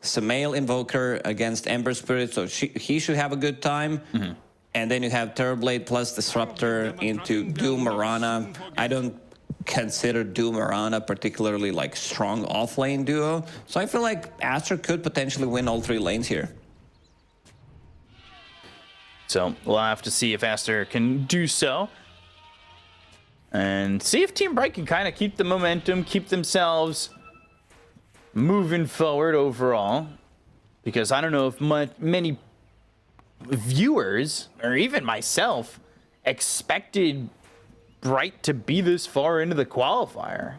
Sumail Invoker against Ember Spirit, so he should have a good time. And then you have Terrorblade plus Disruptor into Doom Mirana. I don't consider Doom Mirana particularly like strong off-lane duo, so I feel like Aster could potentially win all 3 lanes here. So we'll have to see if Aster can do so. And see if Team Bright can kind of keep the momentum, keep themselves moving forward overall. Because I don't know if many viewers, or even myself, expected Bright to be this far into the qualifier.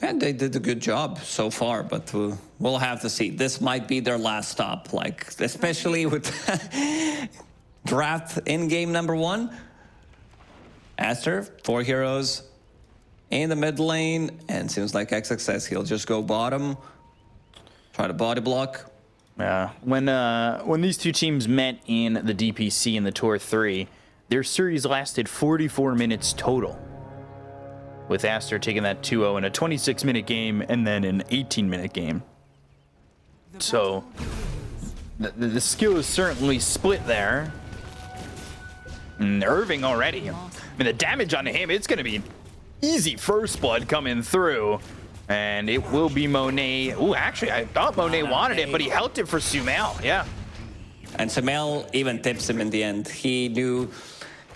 And they did a good job so far, but we'll have to see. This might be their last stop, like, especially with draft in game number 1. Aster, 4 heroes in the mid lane, and seems like XXS, he'll just go bottom, try to body block. Yeah, when these two teams met in the DPC in the Tour 3, their series lasted 44 minutes total, with Aster taking that 2-0 in a 26-minute game and then an 18-minute game. So the skill is certainly split there. And Irving already, I mean, the damage on him, it's going to be easy first blood coming through. And it will be Monet. Ooh, actually, I thought Monet wanted it, but he held it for Sumail. Yeah. And Sumail even tips him in the end. He knew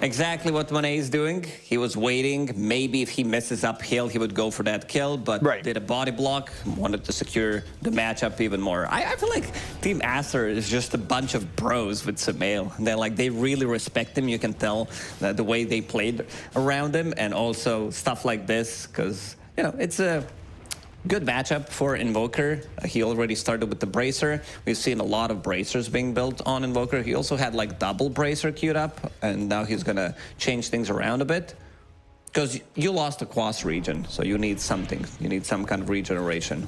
exactly what Monet is doing. He was waiting. Maybe if he misses uphill, he would go for that kill, but did a body block, wanted to secure the matchup even more. I feel like Team Aster is just a bunch of bros with Sumail. They really respect him. You can tell that the way they played around him, and also stuff like this, because, you know, it's a good matchup for Invoker. He already started with the Bracer. We've seen a lot of Bracers being built on Invoker. He also had like double Bracer queued up, and now he's gonna change things around a bit. Because you lost the Quas region, so you need something. You need some kind of regeneration.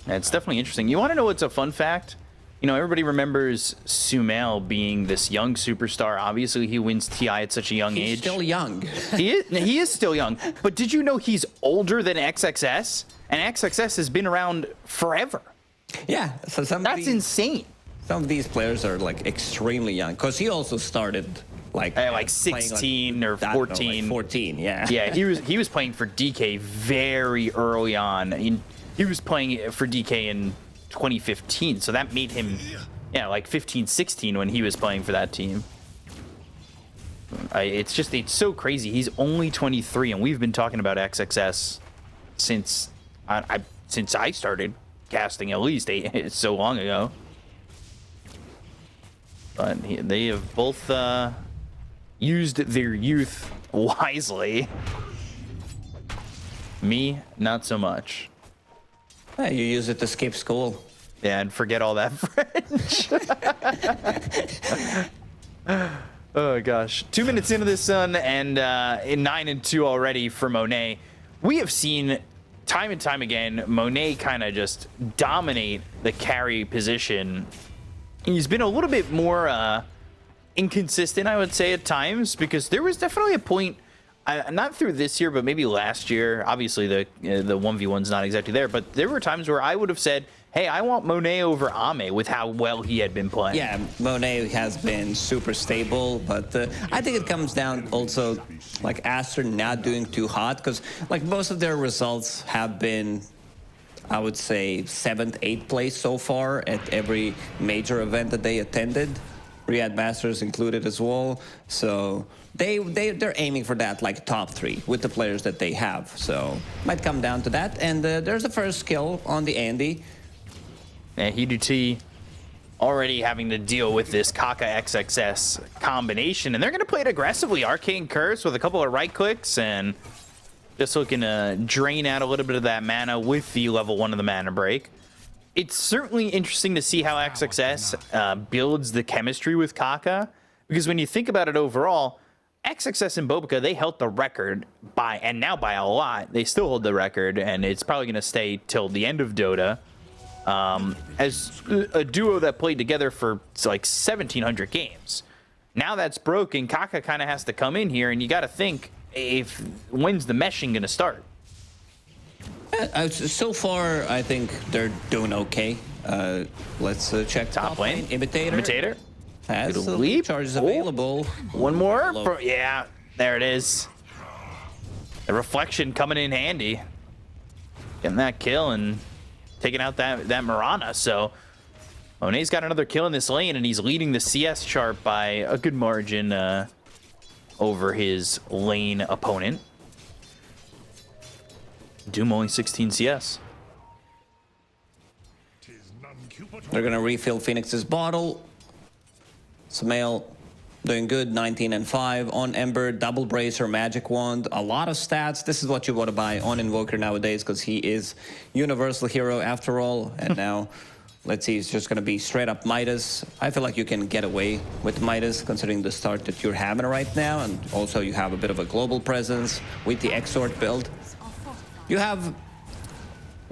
Yeah, it's definitely interesting. You want to know what's a fun fact? You know, everybody remembers Sumail being this young superstar. Obviously, he wins TI at such a young age. He's still young. He is still young. But did you know he's older than XXS? And XXS has been around forever. Yeah, so that's insane. Some of these players are like extremely young, because he also started like 16 or 14. Like 14, yeah. Yeah, he was playing for DK very early on. He was playing for DK in 2015, so that made him, like 15, 16 when he was playing for that team. It's so crazy. He's only 23, and we've been talking about XXS since I started casting, at least so long ago. But they have both used their youth wisely. Me, not so much. Yeah, you use it to skip school. Yeah, and forget all that French. Oh, gosh. 2 minutes into this, and in 9-2 already for Monet. We have seen time and time again Monet kind of just dominate the carry position. He's been a little bit more inconsistent, I would say, at times, because there was definitely a point, not through this year, but maybe last year. Obviously, the 1v1's not exactly there, but there were times where I would have said, hey, I want Monet over Ame with how well he had been playing. Yeah, Monet has been super stable, but I think it comes down also, like, Aster not doing too hot, because, like, most of their results have been, I would say, 7th, 8th place so far at every major event that they attended. Riyadh Masters included as well. So they're aiming for that, like, top 3 with the players that they have. So might come down to that. And there's the first skill on the Andy. And Hiduti already having to deal with this Kaka XXS combination. And they're going to play it aggressively. Arcane Curse with a couple of right clicks and just looking to drain out a little bit of that mana with the level 1 of the mana break. It's certainly interesting to see how XXS builds the chemistry with Kaka. Because when you think about it overall, XXS and Bobica, they held the record by, and now by a lot, they still hold the record. And it's probably going to stay till the end of Dota. As a duo that played together for like 1,700 games. Now that's broken, Kaka kind of has to come in here, and you got to think, when's the meshing going to start? So far, I think they're doing okay. Let's check Top lane. Imitator has It'll the leap. charges Oh. available. One more. Yeah, there it is. The reflection coming in handy. Getting that kill and taking out that Mirana. So Monet's got another kill in this lane, and he's leading the CS chart by a good margin over his lane opponent. Doom only 16 CS. They're gonna refill Phoenix's bottle. Sumail doing good, 19 and 5 on Ember, double bracer, magic wand, a lot of stats. This is what you want to buy on Invoker nowadays because he is universal hero after all. And now, let's see, it's just gonna be straight up Midas. I feel like you can get away with Midas considering the start that you're having right now, and also you have a bit of a global presence with the Exort build. You have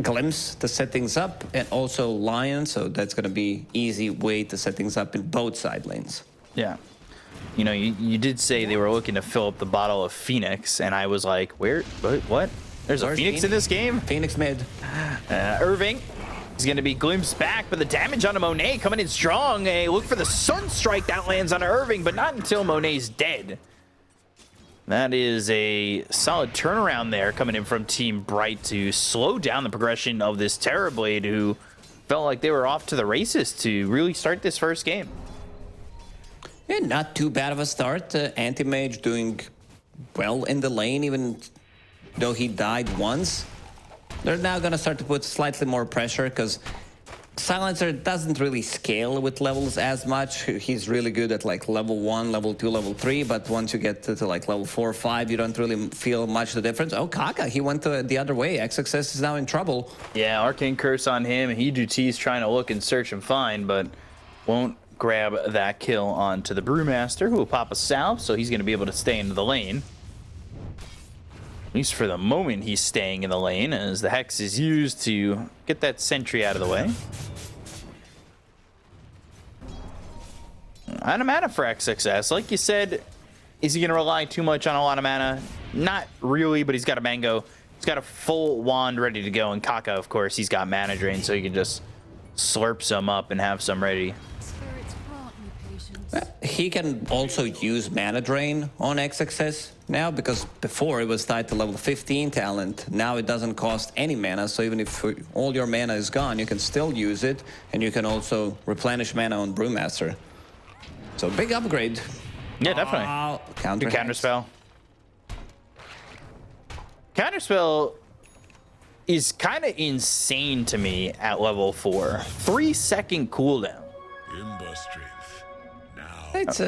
Glimpse to set things up, and also Lion, so that's gonna be easy way to set things up in both side lanes. Yeah. You know, you did say they were looking to fill up the bottle of Phoenix, and I was like, where? What? There's a Phoenix in this game? Phoenix mid. Irving is going to be glimpsed back, but the damage on a Monet coming in strong. A look for the Sunstrike that lands on Irving, but not until Monet's dead. That is a solid turnaround there coming in from Team Bright to slow down the progression of this Terrorblade, who felt like they were off to the races to really start this first game. Yeah, not too bad of a start. Anti-Mage doing well in the lane, even though he died once. They're now going to start to put slightly more pressure because Silencer doesn't really scale with levels as much. He's really good at like level 1, level 2, level 3, but once you get to like level 4 or 5, you don't really feel much the difference. Oh, Kaka, he went the other way. XXS is now in trouble. Yeah, Arcane Curse on him. Hedu's trying to look and search and find, but won't grab that kill onto the Brewmaster, who will pop a salve, so he's going to be able to stay into the lane. At least for the moment, he's staying in the lane as the Hex is used to get that sentry out of the way. Out of mana for XXS. Like you said, is he going to rely too much on a lot of mana? Not really, but he's got a Mango. He's got a full wand ready to go. And Kaka, of course, he's got mana drain, so he can just slurp some up and have some ready. He can also use mana drain on XXS now, because before it was tied to level 15 talent. Now it doesn't cost any mana, so even if all your mana is gone, you can still use it, and you can also replenish mana on Brewmaster. So big upgrade. Yeah, definitely. Good counterspell. Counterspell is kind of insane to me at level 4. 3-second cooldown. It's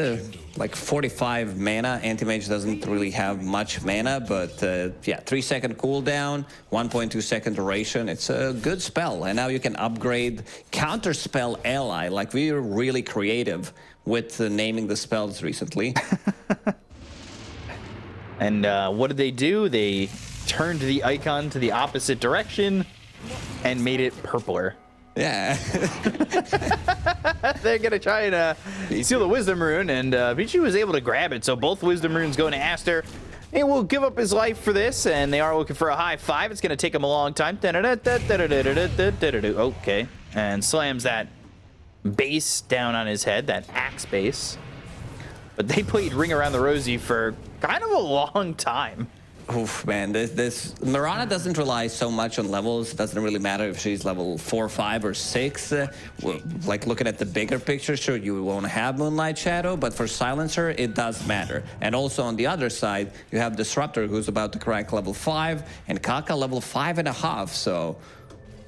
like 45 mana. Anti-Mage doesn't really have much mana, but yeah, 3-second cooldown, 1.2 second duration. It's a good spell, and now you can upgrade Counterspell Ally. Like, we were really creative with naming the spells recently. And what did they do? They turned the icon to the opposite direction and made it purpler. Yeah. They're going to try and steal the Wisdom Rune, and Pichu was able to grab it. So both Wisdom Runes going to Aster. He will give up his life for this, and they are looking for a high 5. It's going to take him a long time. Okay. And slams that base down on his head, that axe base. But they played Ring Around the Rosie for kind of a long time. Oof, man, this Mirana doesn't rely so much on levels. It doesn't really matter if she's level 4, 5, or 6. Like, looking at the bigger picture, sure, you won't have Moonlight Shadow, but for Silencer, it does matter. And also on the other side, you have Disruptor, who's about to crack level 5, and Kaka level 5.5. So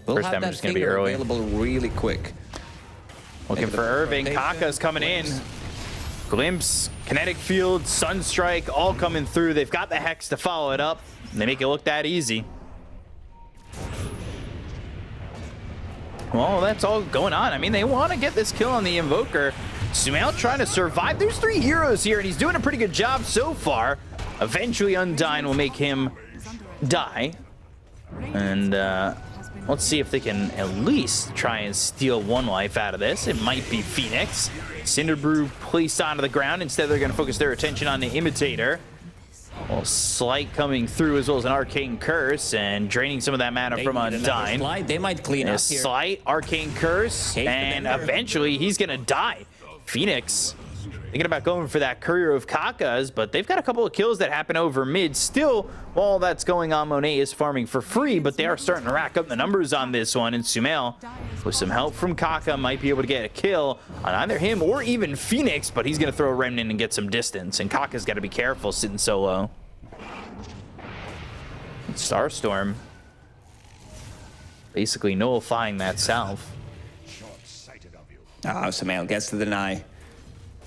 we'll First have damage that is going to be figure early. available really quick. Looking for Irving. Kaka's coming in. Glimpse, Kinetic Field, Sunstrike, all coming through. They've got the Hex to follow it up, and they make it look that easy. Well, that's all going on. I mean, they want to get this kill on the Invoker. Sumail trying to survive. There's 3 heroes here, and he's doing a pretty good job so far. Eventually, Undyne will make him die. And let's see if they can at least try and steal 1 life out of this. It might be Phoenix. Cinderbrew placed onto the ground. Instead, they're going to focus their attention on the Imitator. Well, Slight coming through as well as an Arcane Curse and draining some of that mana from Undyne. They might clean up here. Slight, Arcane Curse, and eventually he's going to die. Phoenix thinking about going for that Courier of Kakas, but they've got a couple of kills that happen over mid. Still, while that's going on, Monet is farming for free, but they are starting to rack up the numbers on this one. And Sumail, with some help from Kaka, might be able to get a kill on either him or even Phoenix, but he's going to throw a Remnant and get some distance. And Kaka's got to be careful sitting so low. Starstorm basically nullifying that salve. Oh, Sumail gets to deny.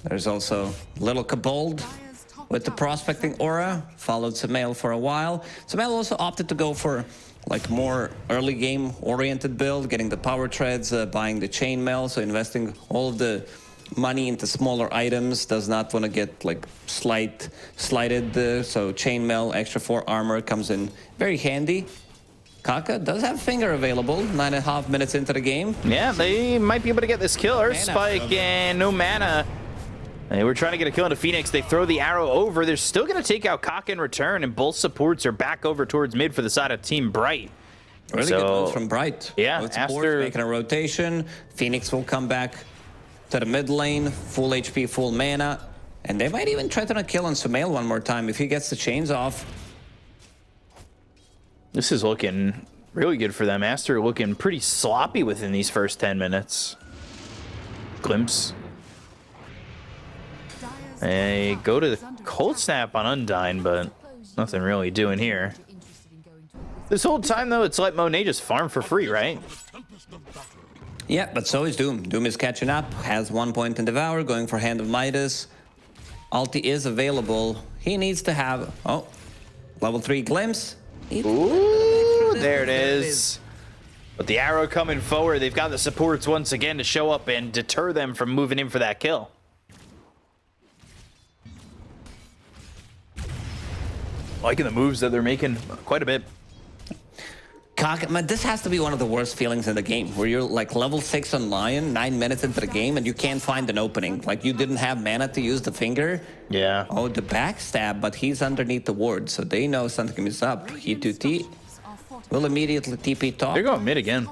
There's also Little Kobold with the prospecting aura, followed Sumail for a while. Sumail also opted to go for like more early game oriented build, getting the power treads, buying the chainmail, so investing all of the money into smaller items, does not want to get like slighted, so chainmail, extra 4 armor comes in very handy. Kaka does have Finger available, 9.5 minutes into the game. Yeah, they might be able to get this kill. Earth Spike and no mana. They were trying to get a kill into Phoenix. They throw the arrow over. They're still going to take out Kaka in return, and both supports are back over towards mid for the side of Team Bright. Really good moves from Bright. Yeah, both supports making a rotation. Phoenix will come back to the mid lane, full HP, full mana, and they might even try to kill on Sumail one more time if he gets the chains off. This is looking really good for them. Aster looking pretty sloppy within these first 10 minutes. Glimpse. They go to the Cold Snap on Undyne, but nothing really doing here. This whole time, though, it's like Monet just farm for free, right? Yeah, but so is Doom. Doom is catching up, has 1 point in Devour, going for Hand of Midas. Ulti is available. He needs to have, level 3 Glimpse. Ooh, there it is. But the arrow coming forward, they've got the supports once again to show up and deter them from moving in for that kill. Liking the moves that they're making quite a bit. Man, this has to be one of the worst feelings in the game, where you're like level 6 on Lion, 9 minutes into the game, and you can't find an opening. Like, you didn't have mana to use the Finger. Yeah. Oh, the backstab, but he's underneath the ward, so they know something is up. He2T will immediately TP top. They're going mid again.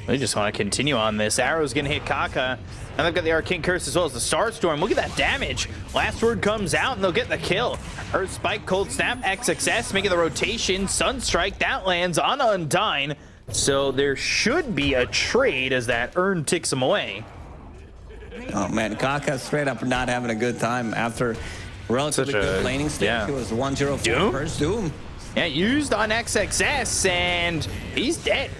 They just want to continue on this. Arrow's going to hit Kaka. And they've got the Arcane Curse as well as the Starstorm. Look at that damage. Last word comes out and they'll get the kill. Earth Spike, Cold Snap, XXS making the rotation. Sunstrike, that lands on Undyne. So there should be a trade as that urn ticks him away. Oh man, Kaka straight up not having a good time after relatively good laning stage. Yeah. He was 1-0-4 first Doom. Yeah, used on XXS and he's dead.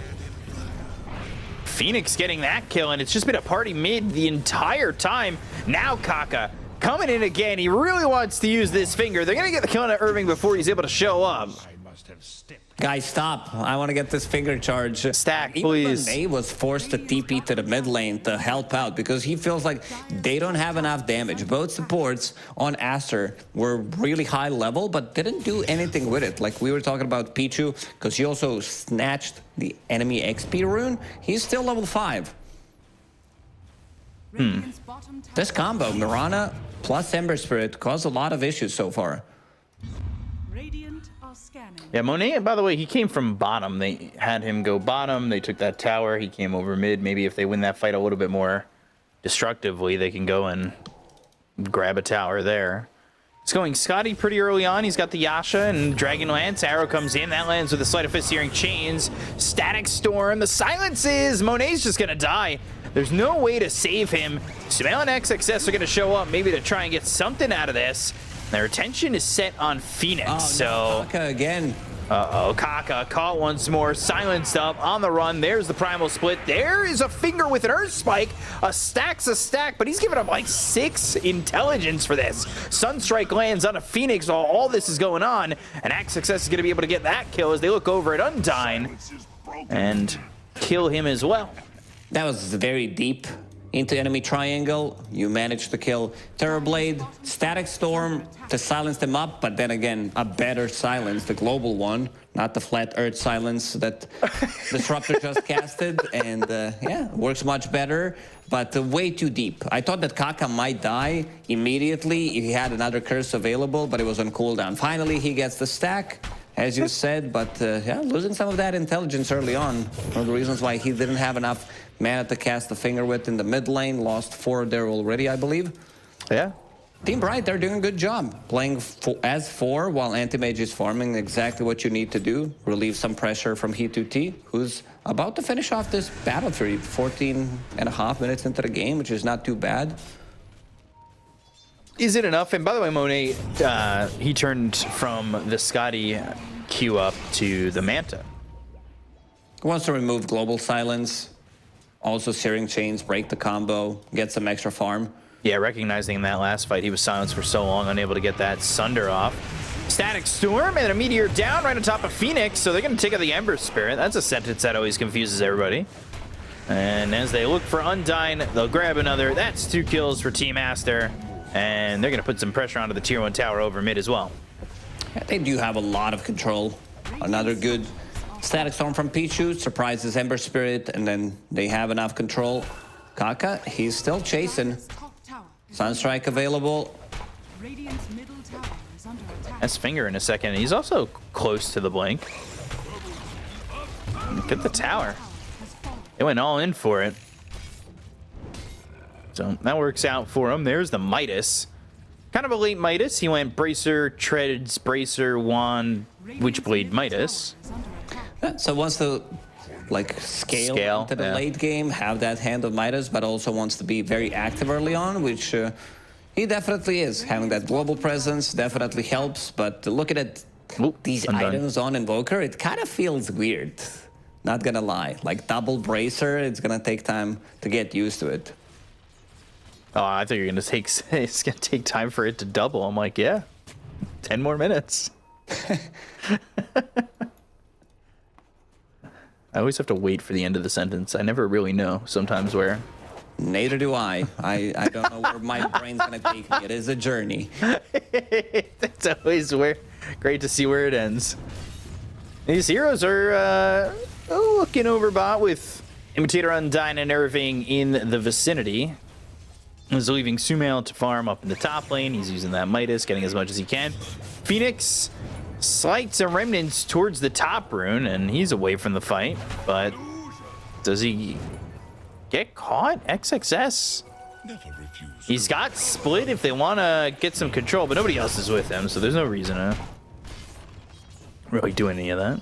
Phoenix getting that kill, and it's just been a party mid the entire time. Now Kaka coming in again. He really wants to use this Finger. They're going to get the kill on Irving before he's able to show up. Guys, stop. I want to get this Finger charge. Stack, please. Monet was forced to TP to the mid lane to help out because he feels like they don't have enough damage. Both supports on Aster were really high level, but didn't do anything with it. Like we were talking about Pichu, because he also snatched the enemy XP rune. He's still level 5. This combo, Mirana plus Ember Spirit, caused a lot of issues so far. Yeah, Monet, by the way, he came from bottom. They had him go bottom. They took that tower. He came over mid. Maybe if they win that fight a little bit more destructively, they can go and grab a tower there. It's going Scotty pretty early on. He's got the Yasha and Dragon Lance. Arrow comes in. That lands with the Sleight of Fist Searing Chains. Static Storm. The silences. Monet's just going to die. There's no way to save him. Sumail and XXS are going to show up maybe to try and get something out of this. Their attention is set on Phoenix, no, Kaka again. Kaka caught once more, silenced up, on the run. There's the Primal Split. There is a Finger with an Earth Spike. A stack's a stack, but he's giving up like 6 intelligence for this. Sunstrike lands on a Phoenix while all this is going on, and XXS is going to be able to get that kill as they look over at Undyne and kill him as well. That was very deep. into enemy triangle. You manage to kill Terrorblade, Static Storm to silence them up, but then again, a better silence, the global one, not the flat Earth silence that Disruptor just casted, and yeah, works much better, but way too deep. I thought that Kaka might die immediately if he had another curse available, but it was on cooldown. Finally, he gets the stack, as you said, but yeah, losing some of that intelligence early on. One of the reasons why he didn't have enough mana to cast the finger with in the mid lane. Lost 4 there already, I believe. Yeah. Team Bright, they're doing a good job. Playing as 4 while Anti-Mage is farming exactly what you need to do. Relieve some pressure from He2T, who's about to finish off this battle for you. 14.5 minutes into the game, which is not too bad. Is it enough? And by the way, Monet, he turned from the Scotty Q up to the Manta. Wants to remove Global Silence. Also, Searing Chains, break the combo, get some extra farm. Yeah, recognizing in that last fight, he was silenced for so long, unable to get that Sunder off. Static Storm and a Meteor down right on top of Phoenix, so they're going to take out the Ember Spirit. That's a sentence that always confuses everybody. And as they look for Undyne, they'll grab another. That's 2 kills for Team Aster. And they're going to put some pressure onto the Tier 1 tower over mid as well. Yeah, they do have a lot of control. Another good Static Storm from Pichu, surprises Ember Spirit, and then they have enough control. Kaka, he's still chasing. Sunstrike available. That's Finger in a second. He's also close to the blink. Get the tower. They went all in for it. So that works out for him. There's the Midas. Kind of a late Midas. He went Bracer, Treads, Bracer, Wand, Witchblade, Midas. So wants to like scale into the late game, have that hand of Midas, but also wants to be very active early on, which he definitely is. Having that global presence definitely helps, but looking at these items on Invoker, it kind of feels weird. Not gonna lie. Like double Bracer, it's gonna take time to get used to it. Oh, I thought you were gonna take it's gonna take time for it to double. I'm like, yeah, 10 more minutes. I always have to wait for the end of the sentence. I never really know sometimes where. Neither do I. I don't know where my brain's gonna take me. It is a journey. It's always great to see where it ends. These heroes are looking overbought with Imitator, Undyne, and Irving in the vicinity. He's leaving Sumail to farm up in the top lane. He's using that Midas, getting as much as he can. Phoenix slights and remnants towards the top rune, and he's away from the fight. But does he get caught? XXS. He's got split if they want to get some control, but nobody else is with him, so there's no reason to really do any of that.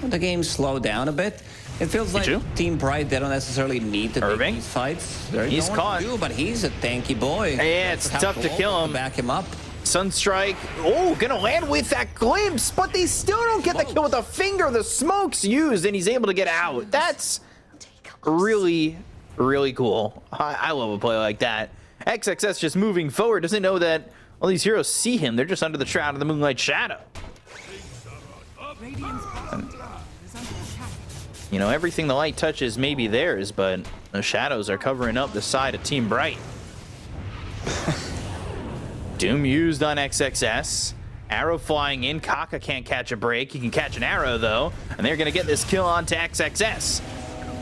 The game slowed down a bit. It feels like Team Bright, they don't necessarily need to make these fights. He's caught. But he's a tanky boy. Yeah, it's tough to kill him. Back him up. Sunstrike, gonna land with that glimpse, but they still don't get the kill with the finger. The smoke's used, and he's able to get out. That's really, really cool. I love a play like that. XXS just moving forward, doesn't know that all these heroes see him. They're just under the shroud of the Moonlight Shadow. You know, everything the light touches may be theirs, but the shadows are covering up the side of Team Bright. Doom used on XXS. Arrow flying in. Kaka can't catch a break. He can catch an arrow, though. And they're going to get this kill onto XXS.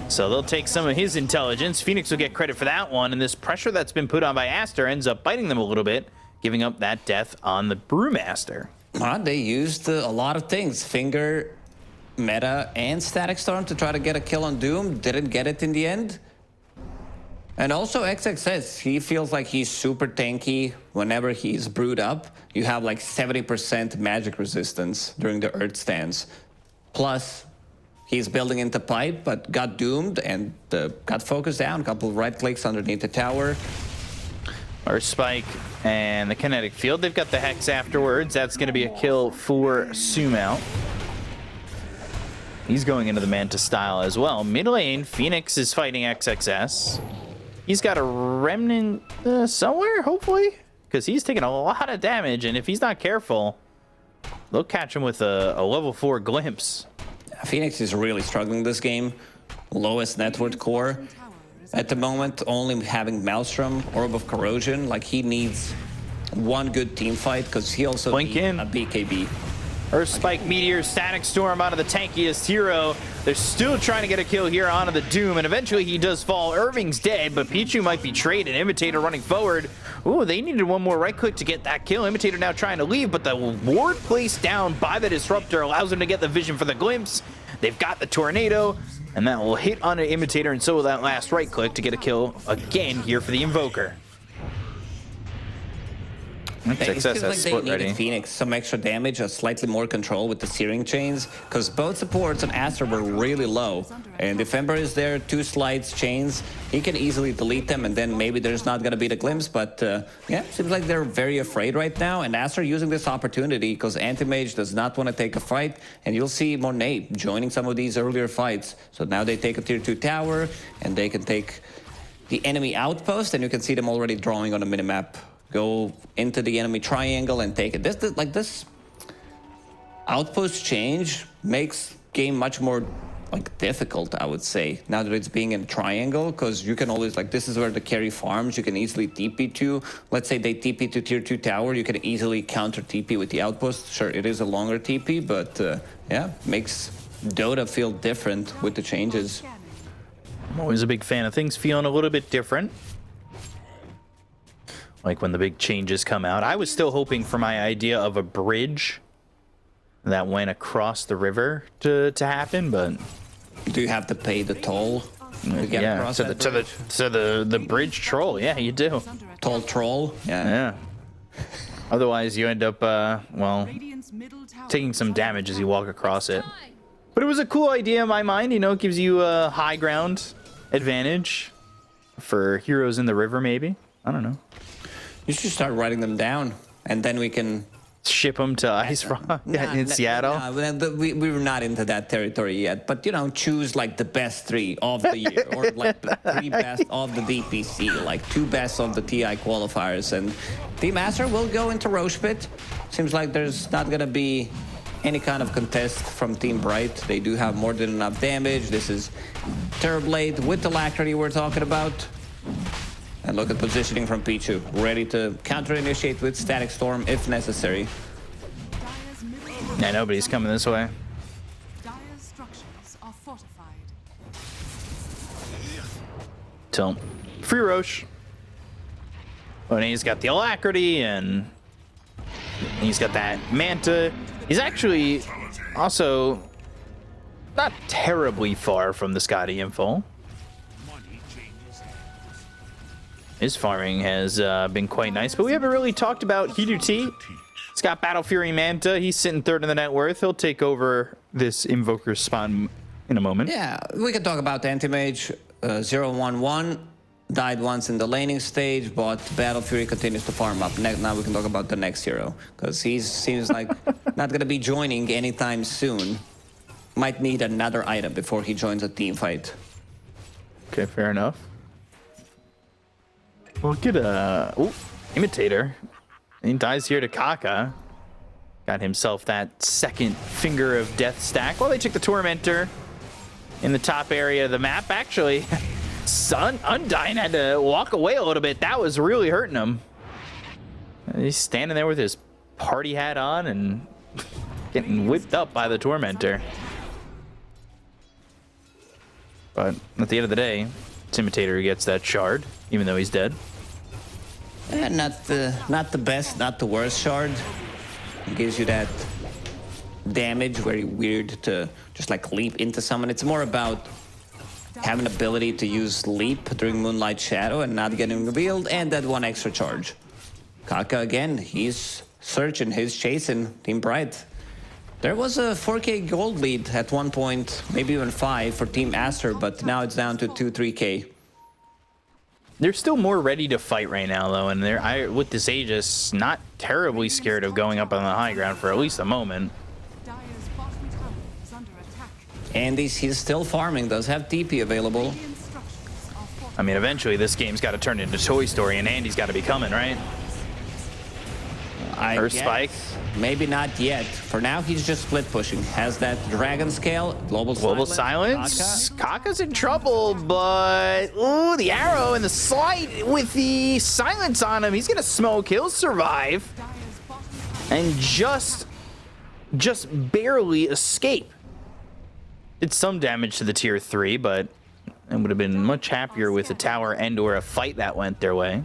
So they'll take some of his intelligence. Phoenix will get credit for that one. And this pressure that's been put on by Aster ends up biting them a little bit, giving up that death on the Brewmaster. They used a lot of things. Finger, Meta, and Static Storm to try to get a kill on Doom. Didn't get it in the end. And also XXS, he feels like he's super tanky whenever he's brewed up. You have like 70% magic resistance during the Earth stance. Plus, he's building into pipe, but got doomed and got focused down. A couple of right clicks underneath the tower. Earth Spike and the kinetic field. They've got the Hex afterwards. That's going to be a kill for Sumail. He's going into the Manta style as well. Mid lane, Phoenix is fighting XXS. He's got a remnant somewhere, hopefully, because he's taking a lot of damage, and if he's not careful, they'll catch him with a level 4 glimpse. Phoenix is really struggling this game. Lowest net worth core. at the moment, only having Maelstrom, Orb of Corrosion. Like, he needs one good team fight because he also Blink needs in. a BKB. Earth Spike, Meteor, Static Storm out of the tankiest hero. They're still trying to get a kill here onto the Doom, and eventually he does fall. Irving's dead, but Pichu might be traded. Imitator running forward. Ooh, they needed one more right click to get that kill. Imitator now trying to leave, but the ward placed down by the Disruptor allows him to get the vision for the glimpse. They've got the Tornado, and that will hit on an Imitator, and so will that last right click to get a kill again here for the Invoker. It feels like they needed Phoenix some extra damage, slightly more control with the Searing Chains, because both supports on Aster were really low. And if Ember is there, 2 slides, chains, he can easily delete them, and then maybe there's not going to be the glimpse. But yeah, seems like they're very afraid right now, and Aster using this opportunity because Anti-Mage does not want to take a fight, and you'll see Monet joining some of these earlier fights. So now they take a tier 2 tower, and they can take the enemy outpost, and you can see them already drawing on the minimap. Go into the enemy triangle and take it. This outpost change makes game much more like difficult, I would say, now that it's being in triangle, because you can always, like, this is where the carry farms. You can easily TP to. Let's say they TP to tier 2 tower. You can easily counter TP with the outpost. Sure, it is a longer TP, but yeah, makes Dota feel different with the changes. I'm always a big fan of things feeling a little bit different. Like when the big changes come out. I was still hoping for my idea of a bridge that went across the river to happen, but do you have to pay the toll to get across to the bridge troll? Yeah, you do. Toll troll? Yeah. Otherwise, you end up well, taking some damage as you walk across it. But it was a cool idea in my mind. You know, it gives you a high ground advantage for heroes in the river. Maybe, I don't know. You should start writing them down, and then we can ship them to Ice Rock in Seattle. We were not into that territory yet, but you know, choose like the best 3 of the year, or like the 3 best of the DPC, like 2 best of the TI qualifiers, and Team Aster will go into Roche Pit. Seems like there's not gonna be any kind of contest from Team Bright. They do have more than enough damage. This is Terrorblade with the Alacrity we're talking about. And look at positioning from Pichu, ready to counter-initiate with Static Storm if necessary. Yeah, nobody's coming this way. So, free Roche. And he's got the Alacrity, and he's got that Manta. He's actually also not terribly far from the Scotty info. His farming has been quite nice, but we haven't really talked about Hiduti. He's got Battle Fury Manta. He's sitting 3rd in the net worth. He'll take over this Invoker spawn in a moment. Yeah, we can talk about Anti-Mage. 0-1-1. Died once in the laning stage, but Battle Fury continues to farm up. Now we can talk about the next hero, because he seems like not going to be joining anytime soon. Might need another item before he joins a team fight. Okay, fair enough. We'll get a Imitator. He dies here to Kaka. Got himself that 2nd Finger of Death stack. Well, they took the Tormentor in the top area of the map. Actually, Undyne had to walk away a little bit. That was really hurting him. He's standing there with his party hat on and getting whipped up by the Tormentor. But at the end of the day, it's Imitator who gets that shard, even though he's dead. Not the best, not the worst shard. It gives you that damage, very weird to just like leap into someone. It's more about having ability to use leap during Moonlight Shadow and not getting revealed, and that 1 extra charge. Kaka again, he's searching, he's chasing Team Bright. There was a 4K gold lead at one point, maybe even 5 for Team Aster, but now it's down to 2-3K. They're still more ready to fight right now, though, and they're with this Aegis, not terribly scared of going up on the high ground for at least a moment. And he's still farming, does have TP available. I mean, eventually this game's got to turn into Toy Story, and Andy's got to be coming, right? Or Spike. Maybe not yet. For now, he's just split pushing. Has that dragon scale, global silence. Kaka's in trouble, but ooh, the arrow and the slide with the silence on him. He's gonna smoke. He'll survive and just barely escape. Did some damage to the tier 3, but it would have been much happier with a tower and or a fight that went their way.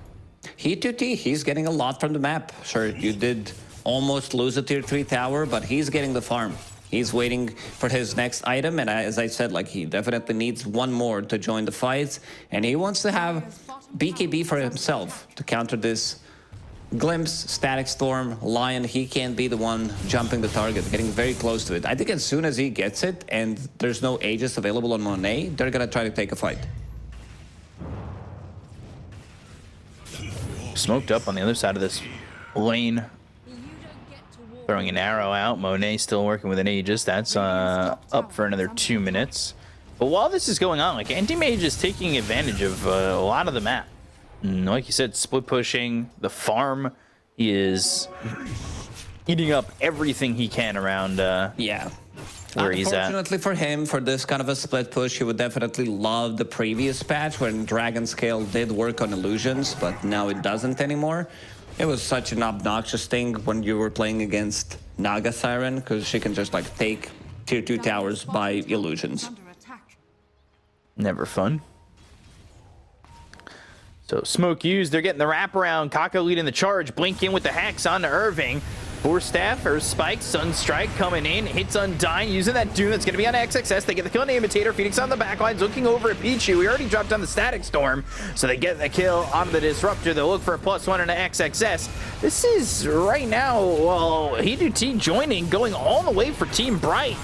He's getting a lot from the map. Sure, you did almost lose a tier 3 tower, but he's getting the farm. He's waiting for his next item, and as I said, like, he definitely needs one more to join the fights, and he wants to have BKB for himself to counter this Glimpse, Static Storm, Lion. He can't be the one jumping the target, getting very close to it. I think as soon as he gets it and there's no Aegis available on Monet, they're gonna try to take a fight. Smoked up on the other side of this lane. Throwing an arrow out. Monet still working with an Aegis. That's up for another 2 minutes. But while this is going on, like, Anti-Mage is taking advantage of a lot of the map. And like you said, split pushing. The farm is eating up everything he can around yeah. Where he's at. Unfortunately for him, for this kind of a split push, he would definitely love the previous patch when Dragon Scale did work on illusions, but now it doesn't anymore. It was such an obnoxious thing when you were playing against Naga Siren, because she can just, like, take tier 2 towers by illusions. Never fun. So smoke used, they're getting the wraparound. Kaka leading the charge. Blink in with the hacks onto Irving. Force Staff or Spike, Sunstrike coming in, hits Undyne, using that Doom that's going to be on XXS. They get the kill on the Imitator. Phoenix on the backlines, looking over at Pichu. We already dropped on the Static Storm, so they get the kill on the Disruptor. They'll look for a +1 and an XXS. This is right now, well, T joining, going all the way for Team Bright.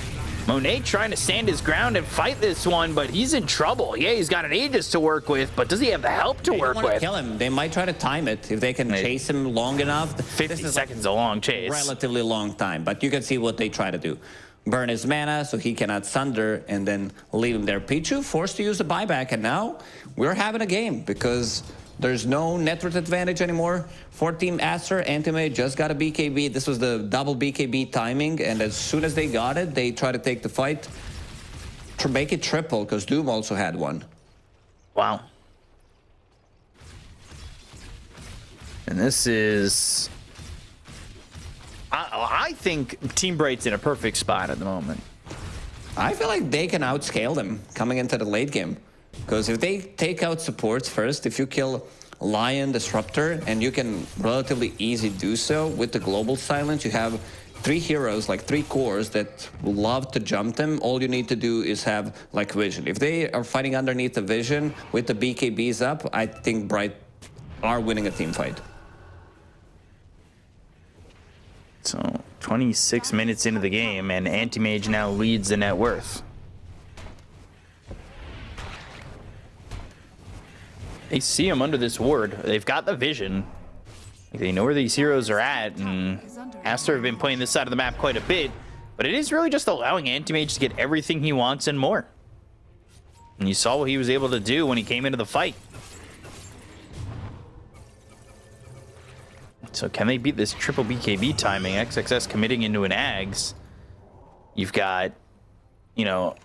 Monet trying to stand his ground and fight this one, but he's in trouble. Yeah, he's got an Aegis to work with, but does he have the help to work with? Kill him. They might try to time it if they can chase him long enough. 50 seconds a long chase. Relatively long time, but you can see what they try to do. Burn his mana so he cannot Sunder and then leave him there. Pichu forced to use the buyback, and now we're having a game because there's no network advantage anymore. For Team Aster, Anti-Mage just got a BKB. This was the double BKB timing, and as soon as they got it, they try to take the fight to make it triple, because Doom also had one. Wow. And this is... I think Team Bright's in a perfect spot at the moment. I feel like they can outscale them coming into the late game. Because if they take out supports first, if you kill Lion, Disruptor, and you can relatively easy do so with the global silence, you have 3 heroes, like 3 cores that love to jump them. All you need to do is have, like, vision. If they are fighting underneath the vision with the BKBs up, I think Bright are winning a team fight. So 26 minutes into the game, and Anti-Mage now leads the net worth. They see him under this ward. They've got the vision. They know where these heroes are at, and Aster have been playing this side of the map quite a bit, but it is really just allowing Anti-Mage to get everything he wants and more. And you saw what he was able to do when he came into the fight. So can they beat this triple BKB timing? XXS committing into an Ags. You've got, you know,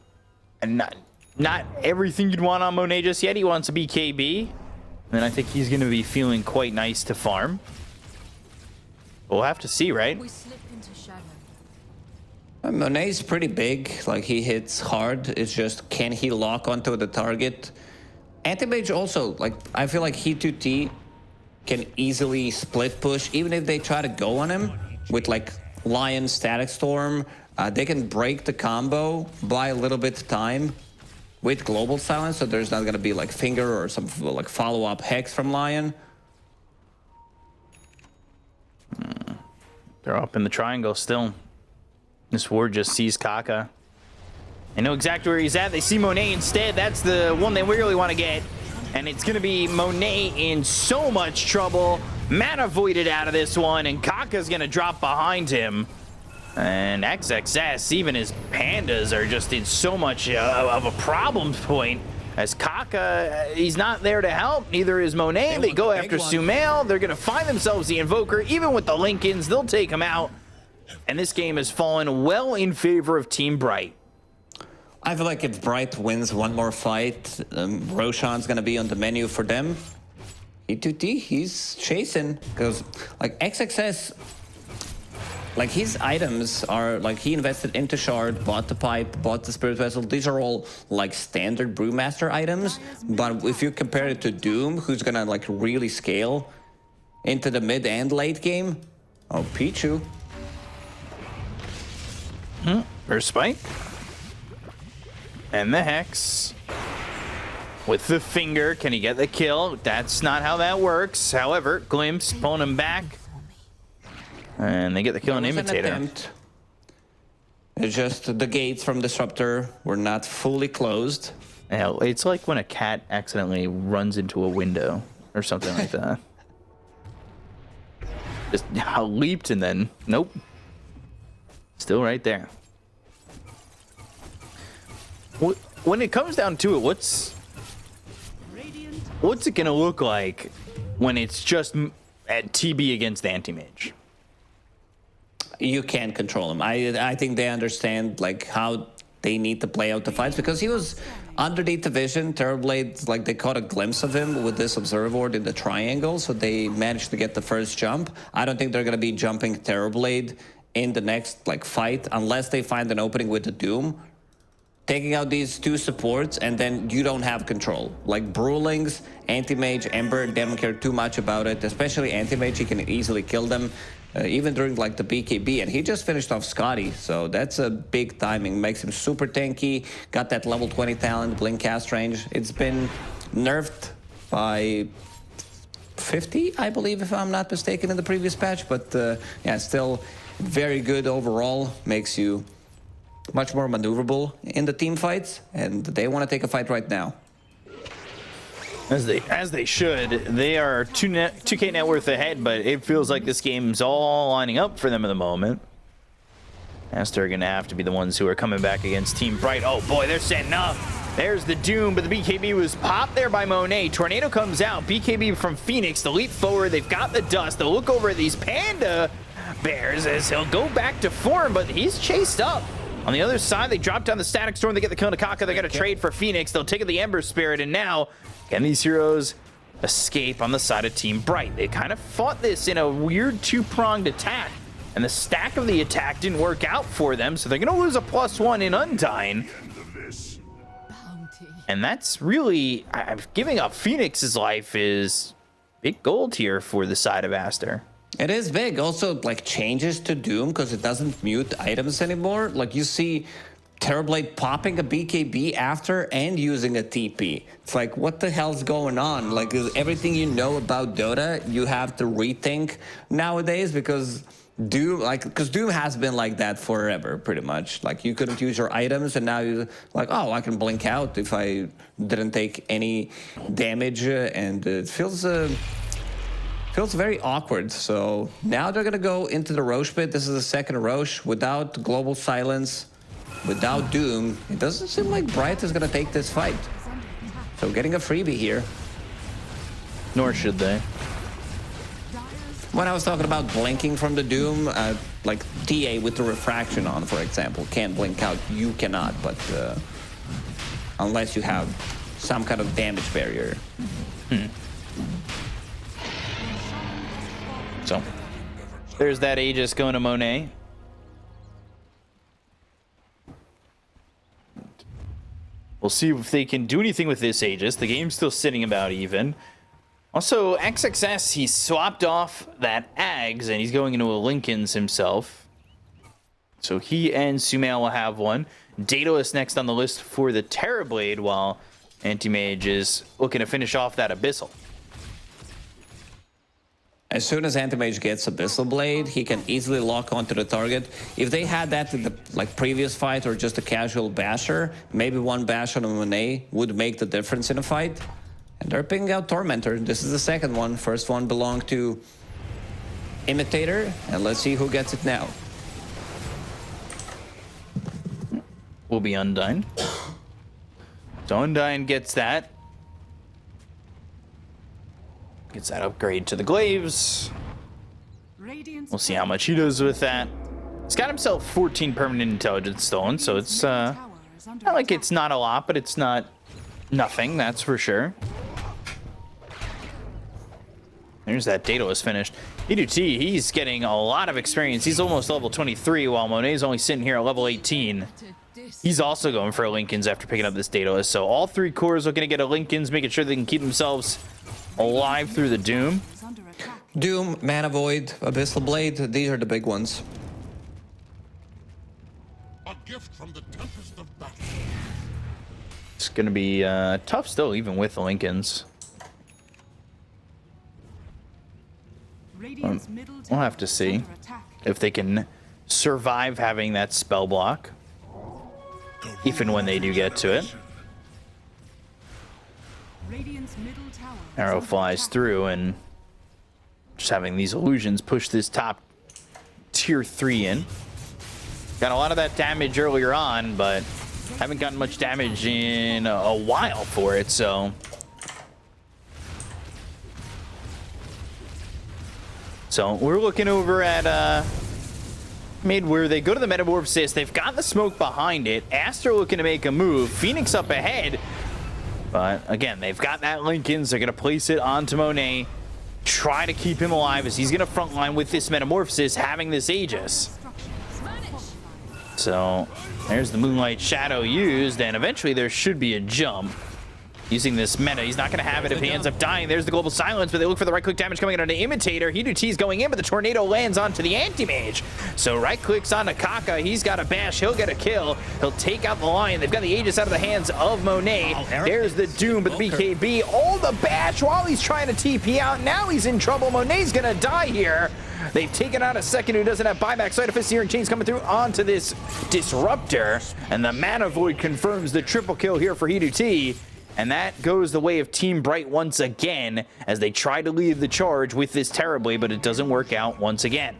not everything you'd want on Monet just yet. He wants a BKB. And I think he's going to be feeling quite nice to farm. We'll have to see, right? Monet's pretty big. Like, he hits hard. It's just, can he lock onto the target? Anti-Mage also, like, I feel like He2T can easily split push. Even if they try to go on him with, like, Lion, Static Storm, they can break the combo by a little bit of time with global silence, so there's not going to be like finger or some like follow-up hex from Lion. They're up in the triangle still. This ward just sees Kaka. They know exactly where he's at. They see Monet instead. That's the one they really want to get. And it's going to be Monet in so much trouble. Mana voided out of this one, and Kaka's going to drop behind him. And XXS, even his pandas are just in so much of a problem point. As Kaka, he's not there to help. Neither is Monet. They go after Sumail. They're going to find themselves the Invoker. Even with the Lincolns, they'll take him out. And this game has fallen well in favor of Team Bright. I feel like if Bright wins one more fight, Roshan's going to be on the menu for them. E2T, he's chasing. Because, like, XXS... Like, his items are, like, he invested into Shard, bought the Pipe, bought the Spirit Vessel. These are all, like, standard Brewmaster items. But if you compare it to Doom, who's gonna, like, really scale into the mid and late game, oh, Pichu. First spike. And the Hex. With the finger, can he get the kill? That's not how that works. However, Glimpse pulling him back. And they get the kill on Imitator. It's just the gates from Disruptor were not fully closed. Yeah, it's like when a cat accidentally runs into a window or something like that. Just leaped and then, nope. Still right there. When it comes down to it, what's it going to look like when it's just at TB against the Anti-Mage? You can't control him. I think they understand like how they need to play out the fights because he was underneath the vision. Terrorblade, like they caught a glimpse of him with this Observer Ward in the triangle, so they managed to get the first jump. I don't think they're gonna be jumping Terrorblade in the next like fight unless they find an opening with the Doom. Taking out these two supports and then you don't have control. Like Brewlings, Anti-Mage, Ember, they don't care too much about it. Especially Anti-Mage, he can easily kill them. Even during like the BKB, and he just finished off Scotty, so that's a big timing. Makes him super tanky, got that level 20 talent, blink cast range. It's been nerfed by 50, I believe, if I'm not mistaken, in the previous patch, but yeah, still very good overall. Makes you much more maneuverable in the team fights, and they want to take a fight right now. As they should. They are 2K net worth ahead, but it feels like this game's all lining up for them at the moment. Aster are going to have to be the ones who are coming back against Team Bright. Oh boy, they're setting up. There's the Doom, but the BKB was popped there by Monet. Tornado comes out. BKB from Phoenix. They'll leap forward. They've got the dust. They'll look over at these Panda Bears as he'll go back to form, but he's chased up. On the other side, they drop down the Static Storm. They get the kill on Kaka. They're going to trade for Phoenix. They'll take the Ember Spirit, and now can these heroes escape on the side of Team Bright? They kind of fought this in a weird two-pronged attack, and the stack of the attack didn't work out for them, so they're going to lose a +1 in Undyne. And that's really, giving up Phoenix's life is big gold here for the side of Aster. It is big. Also, like, changes to Doom because it doesn't mute items anymore. Like, you see Terrorblade popping a BKB after and using a TP. It's like, what the hell's going on? Like, everything you know about Dota, you have to rethink nowadays because Doom, because Doom has been like that forever, pretty much. Like, you couldn't use your items, and now you're like, oh, I can blink out if I didn't take any damage, and it feels very awkward. So now they're gonna go into the Roche pit. This is the second Roche without Global Silence, without Doom. It doesn't seem like Bright is gonna take this fight. So getting a freebie here. Nor should they. When I was talking about blinking from the Doom, like TA with the refraction on, for example, can't blink out. You cannot, but unless you have some kind of damage barrier. So there's that Aegis going to Monet. We'll see if they can do anything with this Aegis. The game's still sitting about even. Also, XXS, he swapped off that Ags, and he's going into a Lincoln's himself. So he and Sumail will have one. Daedalus next on the list for the Terrorblade, while Anti-Mage is looking to finish off that Abyssal. As soon as Anti-Mage gets Abyssal Blade, he can easily lock onto the target. If they had that in the previous fight or just a casual basher, maybe one bash on a Monet would make the difference in a fight. And they're picking out Tormentor. This is the second one. First one belonged to Imitator, and let's see who gets it now. Will be Undyne. So Undyne gets that. Gets that upgrade to the glaives. We'll see how much he does with that. He's got himself 14 permanent intelligence stolen, so it's not like it's not a lot, but it's not nothing, that's for sure. There's that Daedalus finished. E2T, he's getting a lot of experience. He's almost level 23, while Monet's only sitting here at level 18. He's also going for a Lincoln's after picking up this Daedalus. So all 3 cores are going to get a Lincoln's, making sure they can keep themselves alive through the Doom. Doom, Mana Void, Abyssal Blade, these are the big ones. A gift from the tempest of battle. It's going to be tough still, even with the Lincolns. We'll have to see if they can survive having that spell block, if and when they do get to it. Arrow flies through, and just having these illusions push this top tier 3 in. Got a lot of that damage earlier on, but haven't gotten much damage in a while for it, so... So we're looking over at mid where they go to the Metamorphosis. They've got the smoke behind it. Aster looking to make a move. Phoenix up ahead. But again, they've got that Lincoln's. They're going to place it onto Monet. Try to keep him alive as he's going to frontline with this Metamorphosis, having this Aegis. So there's the Moonlight Shadow used, and eventually there should be a jump. Using this meta, he's not going to have it if he ends up dying. There's the Global Silence, but they look for the right-click damage coming in on the Imitator. He2T's going in, but the Tornado lands onto the Anti-Mage. So right-clicks onto Kaka. He's got a bash. He'll get a kill. He'll take out the Lion. They've got the Aegis out of the hands of Monet. There's the Doom, but the BKB. Oh, the bash while he's trying to TP out. Now he's in trouble. Monet's going to die here. They've taken out a second who doesn't have buyback. Side of Fist, Searing Chains coming through onto this Disruptor. And the Mana Void confirms the triple kill here for He2T. And that goes the way of Team Bright once again as they try to lead the charge with this terribly, but it doesn't work out once again.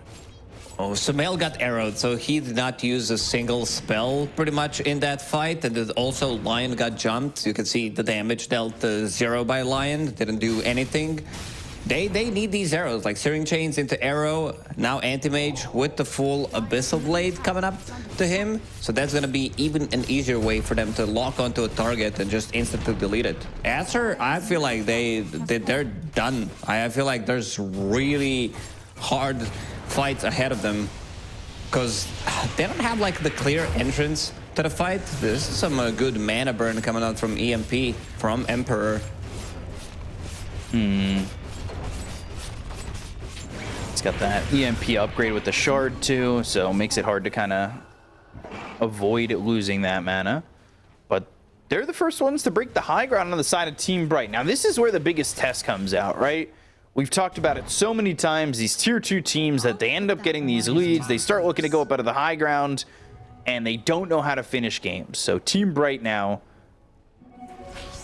Oh, Sumail got arrowed, so he did not use a single spell pretty much in that fight. And also Lion got jumped. You can see the damage dealt 0 by Lion. Didn't do anything. They need these arrows, like Searing Chains into arrow, now Anti-Mage with the full Abyssal Blade coming up to him. So that's going to be even an easier way for them to lock onto a target and just instantly delete it. Aster, I feel like they're done. I feel like there's really hard fights ahead of them because they don't have like the clear entrance to the fight. This is some good mana burn coming out from EMP, from Emperor. Got that EMP upgrade with the shard too, so it makes it hard to kind of avoid losing that mana. But they're the first ones to break the high ground on the side of Team Bright. Now this is where the biggest test comes out, right? We've talked about it so many times, these tier 2 teams that they end up getting these leads, they start looking to go up out of the high ground, and they don't know how to finish games. So Team Bright now,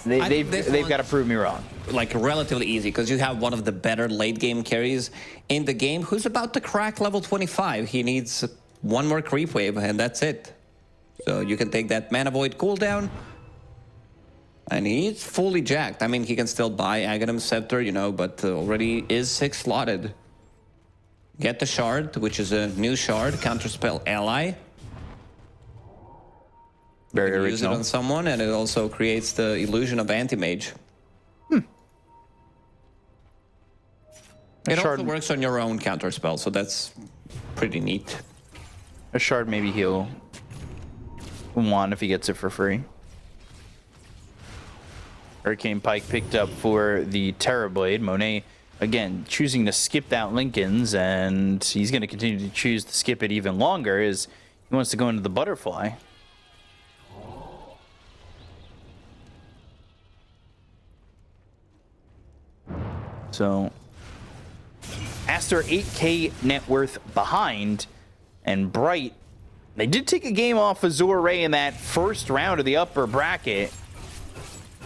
they've got to prove me wrong. Like relatively easy because you have one of the better late game carries in the game who's about to crack level 25. He needs one more creep wave and that's it. So you can take that Mana Void cooldown and he's fully jacked. I mean, he can still buy Aghanim Scepter, you know, but already is 6 slotted. Get the shard, which is a new shard, counterspell ally. Very original. Use it on someone and it also creates the illusion of Anti-Mage. It also works on your own counterspell, so that's pretty neat. A shard maybe he'll want if he gets it for free. Hurricane Pike picked up for the Terrorblade. Monet, again, choosing to skip that Lincoln's, and he's going to continue to choose to skip it even longer as he wants to go into the Butterfly. So... Aster 8K net worth behind, and Bright, they did take a game off Azure Ray in that first round of the upper bracket.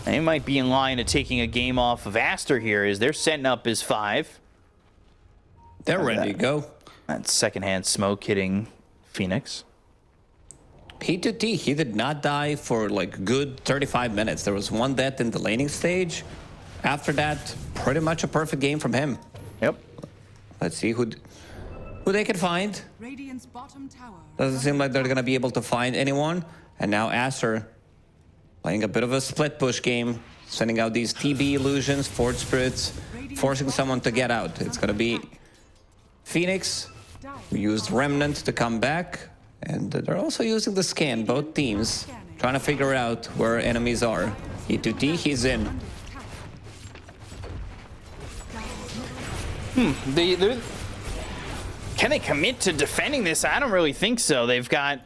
They might be in line of taking a game off of Aster here as they're setting up his 5. They're ready to go. That secondhand smoke hitting Phoenix. He2T, he did not die for like good 35 minutes. There was one death in the laning stage. After that, pretty much a perfect game from him. Yep. Let's see who they can find. Radiant's bottom tower. Doesn't seem like they're gonna be able to find anyone. And now Aster playing a bit of a split push game, sending out these TB illusions, Fort Spirits, forcing someone to get out. It's gonna be Phoenix, who used Remnant to come back, and they're also using the scan, both teams, trying to figure out where enemies are. E2T, he's in. Can they commit to defending this? I don't really think so. They've got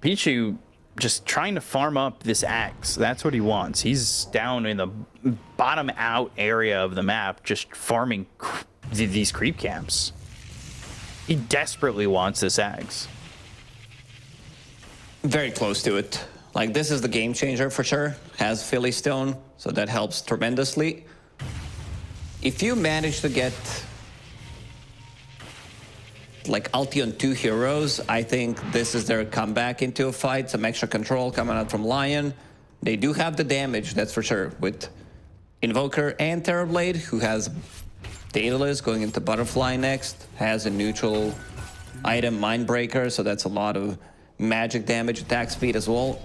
Pichu just trying to farm up this axe. That's what he wants. He's down in the bottom out area of the map, just farming these creep camps. He desperately wants this axe. Very close to it. Like, this is the game changer for sure. Has Philly Stone, so that helps tremendously. If you manage to get like ulti on 2 heroes, I think this is their comeback into a fight. Some extra control coming out from Lion. They do have the damage, that's for sure, with Invoker and Terrorblade, who has Daedalus going into Butterfly next, has a neutral item, Mindbreaker, so that's a lot of magic damage, attack speed as well.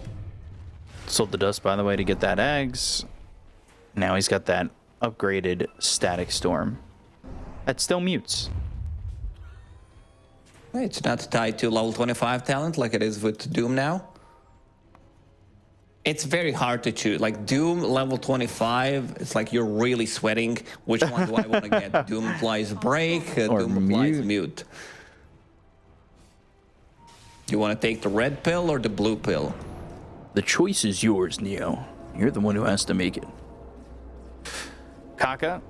Sold the dust, by the way, to get that eggs. Now he's got that upgraded Static Storm. That still mutes. It's not tied to level 25 talent like it is with Doom now. It's very hard to choose. Like Doom level 25, it's like you're really sweating. Which one do I want to get? Doom applies break, Doom applies mute. You want to take the red pill or the blue pill? The choice is yours, Neo. You're the one who has to make it. Kaka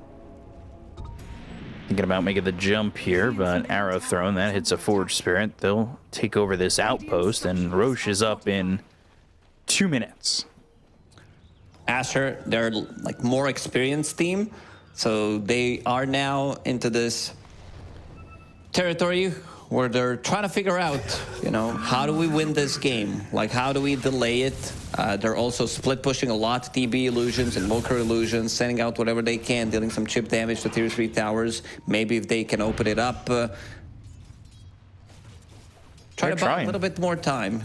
thinking about making the jump here, but arrow thrown, that hits a Forge Spirit. They'll take over this outpost, and Roche is up in 2 minutes. Aster, they're like more experienced team, so they are now into this territory where they're trying to figure out, you know, how do we win this game? Like, how do we delay it? They're also split pushing a lot, TB illusions, Invoker illusions, sending out whatever they can, dealing some chip damage to tier 3 towers. Maybe if they can open it up, try to buy a little bit more time.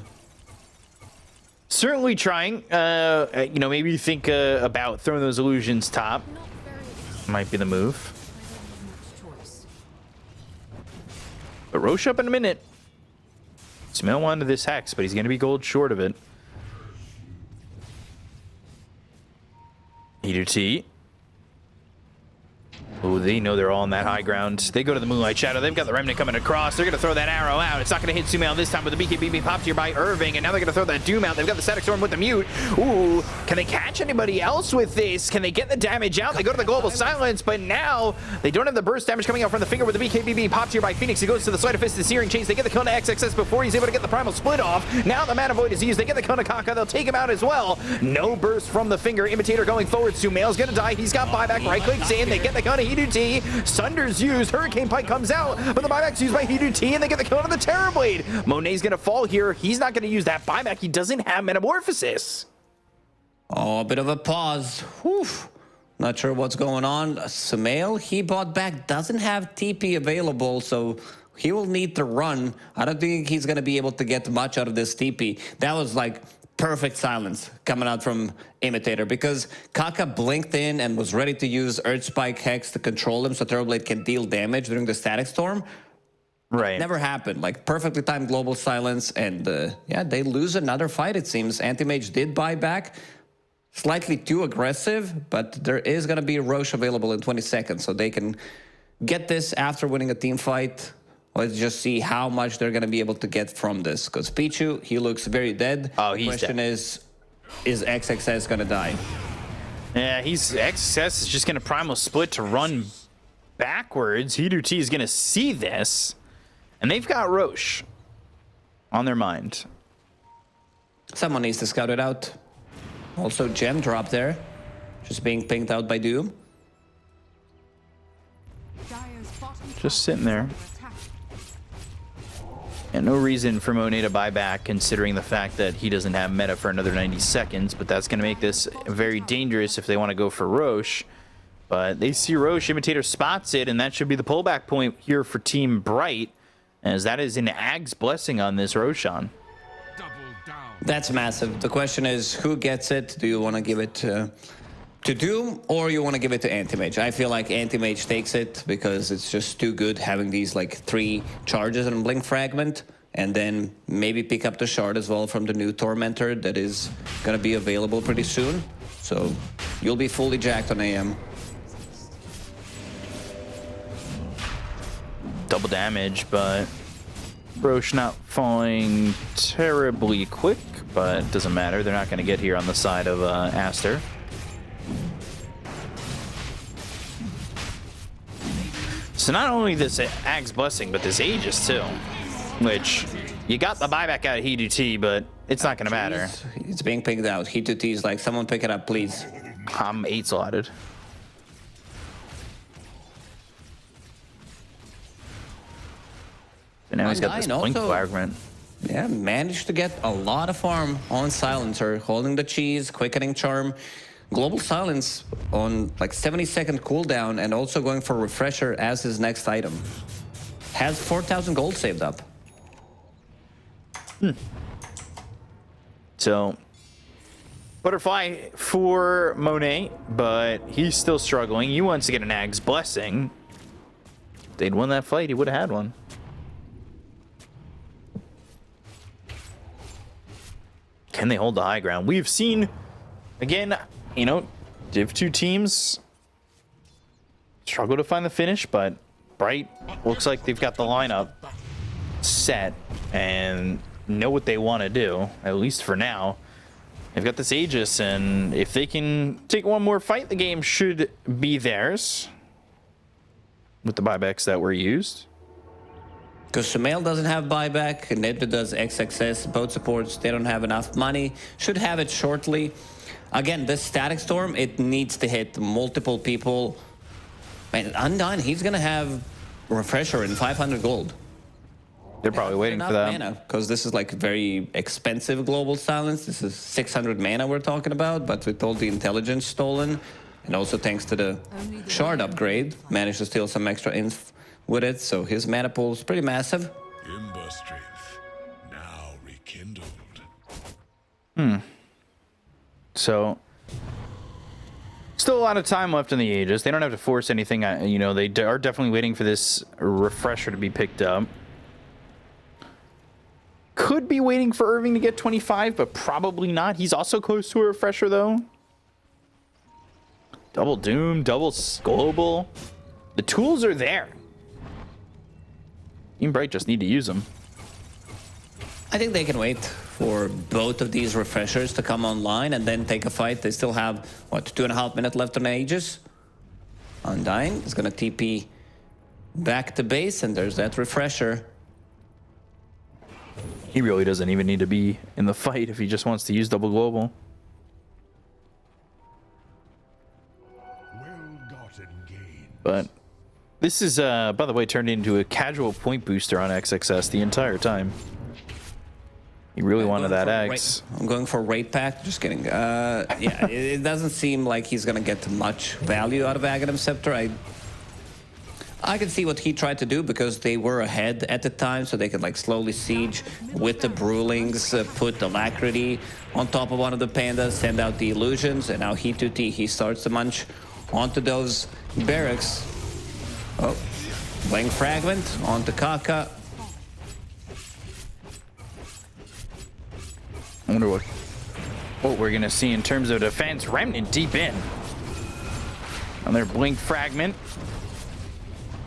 Certainly trying. You know, maybe you think about throwing those illusions top. Might be the move. But Roche up in a minute. Smell wanted this hex, but he's going to be gold short of it. E2T. Oh, they know they're all on that high ground. They go to the Moonlight Shadow. They've got the Remnant coming across. They're going to throw that arrow out. It's not going to hit Sumail this time with the BKB popped here by Irving. And now they're going to throw that Doom out. They've got the Static Storm with the mute. Ooh, can they catch anybody else with this? Can they get the damage out? They go to the Global Silence, but now they don't have the burst damage coming out from the finger with the BKB popped here by Phoenix. He goes to the Sleight of Fist, the Searing Chains. They get the Kona XXS before he's able to get the Primal Split off. Now the Mana Void is used. They get the Kona Kaka. They'll take him out as well. No burst from the finger. Imitator going forward. Sumail's going to die. He's got buyback. Right clicks in. They get the Kona E2T. Sunder's used, Hurricane Pike comes out, but the buyback's used by E2T, and they get the kill on the Terrorblade. Monet's gonna fall here. He's not gonna use that buyback. He doesn't have Metamorphosis. Oh, a bit of a pause. Whew. Not sure what's going on. Sumail, he bought back, doesn't have TP available, so he will need to run. I don't think he's gonna be able to get much out of this TP. That was like perfect silence coming out from Imitator, because Kaka blinked in and was ready to use Earth Spike Hex to control him so Terrorblade can deal damage during the Static Storm. Right. Never happened. Like, perfectly timed Global Silence, and yeah, they lose another fight, it seems. Anti-Mage did buy back. Slightly too aggressive, but there is going to be Roche available in 20 seconds, so they can get this after winning a team fight. Let's just see how much they're going to be able to get from this. Because Pichu, he looks very dead. Oh, he's dead. The question is XXS going to die? Yeah, XXS is just going to Primal Split to run backwards. E2T is going to see this. And they've got Roche on their mind. Someone needs to scout it out. Also, Gem drop there. Just being pinged out by Doom. Just sitting there. And no reason for Monet to buy back, considering the fact that he doesn't have meta for another 90 seconds, but that's going to make this very dangerous if they want to go for Roche. But they see Roche, Imitator spots it, and that should be the pullback point here for Team Bright, as that is an Ag's blessing on this Roshan. That's massive. The question is, who gets it? Do you want to give it to Doom, or you want to give it to Anti-Mage? I feel like Anti-Mage takes it because it's just too good having these like 3 charges and Blink Fragment, and then maybe pick up the shard as well from the new Tormentor that is going to be available pretty soon. So you'll be fully jacked on AM. Double damage, but Roche not falling terribly quick, but it doesn't matter. They're not going to get here on the side of Aster. So not only this Ag's Blessing, but this Aegis too, which you got the buyback out of He2T, but it's not going to matter. It's being picked out. He2T is like, someone pick it up, please. I'm 8 slotted. And now he's got this Blink Fragment. Yeah, managed to get a lot of farm on Silencer, holding the cheese, quickening charm, global silence on like 70-second cooldown, and also going for refresher as his next item. Has 4,000 gold saved up. So, Butterfly for Monet, but he's still struggling. He wants to get an Ag's Blessing. If they'd won that fight, he would have had one. Can they hold the high ground? We've seen, again, you know, Div 2 teams struggle to find the finish, but Bright looks like they've got the lineup set and know what they want to do, at least for now. They've got this Aegis, and if they can take one more fight, the game should be theirs with the buybacks that were used. Because Sumail doesn't have buyback, Nidra does XXS, both supports, they don't have enough money. Should have it shortly. Again, this Static Storm, it needs to hit multiple people. Man, Undyne, he's going to have Refresher in 500 gold. They're probably waiting for that. Because this is like very expensive global silence. This is 600 mana we're talking about, but with all the intelligence stolen, and also thanks to the shard upgrade, managed to steal some extra inf with it, so his mana pool is pretty massive. Ember strength now rekindled. So, still a lot of time left in the Aegis. They don't have to force anything. You know, they are definitely waiting for this refresher to be picked up. Could be waiting for Irving to get 25, but probably not. He's also close to a refresher, though. Double Doom, double Global. The tools are there. Team Bright just need to use them. I think they can wait for both of these refreshers to come online and then take a fight. They still have, what, 2.5 minutes left on Aegis? Undyne is going to TP back to base, and there's that refresher. He really doesn't even need to be in the fight if he just wants to use double global. But this is, by the way, turned into a casual point booster on XXS the entire time. He really wanted that X. I'm going for rate pack. Just kidding. Yeah, it doesn't seem like he's going to get much value out of Aghanim Scepter. I can see what he tried to do because they were ahead at the time, so they could like slowly siege with the Brewlings, put Alacrity on top of one of the pandas, send out the illusions, and now He2T, he starts to munch onto those barracks. Oh, Blink Fragment onto Kaka. I wonder what we're gonna see in terms of defense. Remnant deep in on their Blink Fragment.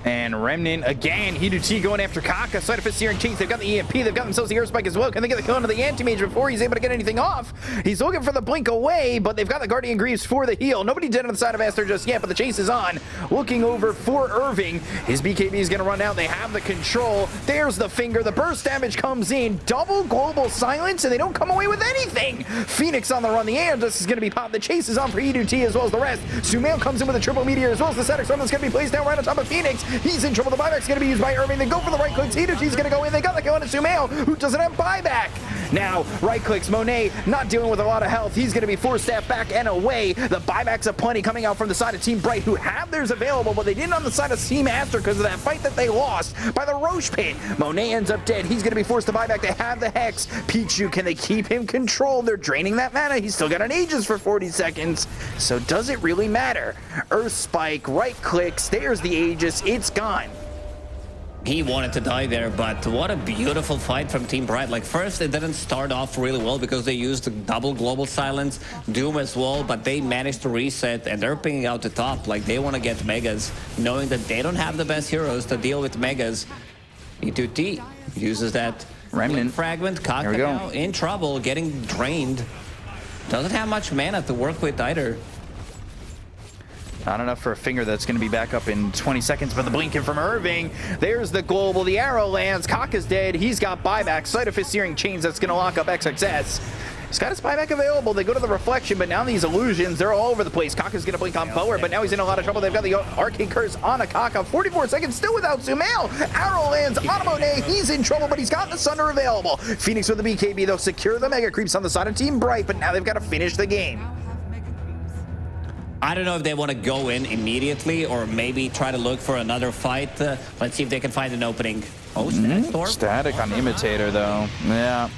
And Remnant again, He2T going after Kaka, side of Searing Kings. They've got the EMP, they've got themselves the Air Spike as well. Can they get the kill into the Anti-Mage before he's able to get anything off? He's looking for the blink away, but they've got the Guardian Greaves for the heal. Nobody dead on the side of Aster just yet, but the chase is on. Looking over for Irving. His BKB is gonna run out. They have the control. There's the finger. The burst damage comes in. Double global silence, and they don't come away with anything. Phoenix on the run. The Aegis is gonna be popped. The chase is on for He2T as well as the rest. Sumail comes in with a triple meteor as well as the Static Storm that's gonna be placed down right on top of Phoenix. He's in trouble. The buyback's going to be used by Irving. They go for the right clicks. He's going to go in. They got the kill on Sumail, who doesn't have buyback. Now, right clicks. Monet not dealing with a lot of health. He's going to be forced step back and away. The buybacks aplenty coming out from the side of Team Bright, who have theirs available, but they didn't on the side of Team Aster because of that fight that they lost by the Roche pit. Monet ends up dead. He's going to be forced to buy back. They have the Hex. Pichu, can they keep him controlled? They're draining that mana. He's still got an Aegis for 40 seconds. So does it really matter? Earth Spike, right clicks, there's the Aegis. It's gone. He wanted to die there, but what a beautiful fight from Team Bright. Like, first, it didn't start off really well because they used the double global silence, Doom as well, but they managed to reset, and they're picking out the top. Like, they want to get Megas, knowing that they don't have the best heroes to deal with Megas. E2T uses that Remnant fragment. Kaka now in trouble, getting drained. Doesn't have much mana to work with either. Not enough for a finger that's going to be back up in 20 seconds, but the blinking from Irving. There's the global. The arrow lands. Kaka's dead. He's got buyback. Sight of his searing chains that's going to lock up XXS. He's got his buyback available. They go to the reflection, but now these illusions, they're all over the place. Kaka's going to blink on forward, but now he's in a lot of trouble. They've got the arcane curse on a Kaka. 44 seconds still without Sumail. Arrow lands on Monet. He's in trouble, but he's got the Sunder available. Phoenix with the BKB, they'll secure the Mega Creeps on the side of Team Bright, but now they've got to finish the game. I don't know if they want to go in immediately or maybe try to look for another fight. Let's see if they can find an opening. Oh, Static Storm? Static on Imitator, though. Yeah.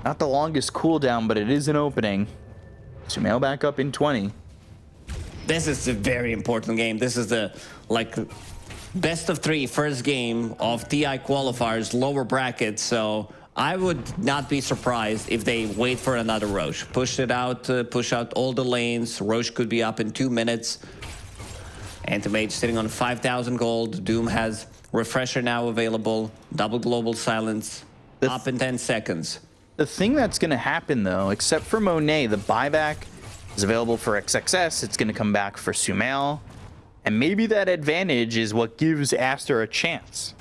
Not the longest cooldown, but it is an opening. Sumail back up in 20. This is a very important game. This is the, like, best of 3 first game of TI qualifiers, lower bracket, so I would not be surprised if they wait for another Roche. Push it out, push out all the lanes. Roche could be up in 2 minutes. Anti-Mage sitting on 5,000 gold. Doom has Refresher now available. Double Global Silence up in 10 seconds. The thing that's going to happen, though, except for Monet, the buyback is available for XXS. It's going to come back for Sumail. And maybe that advantage is what gives Aster a chance.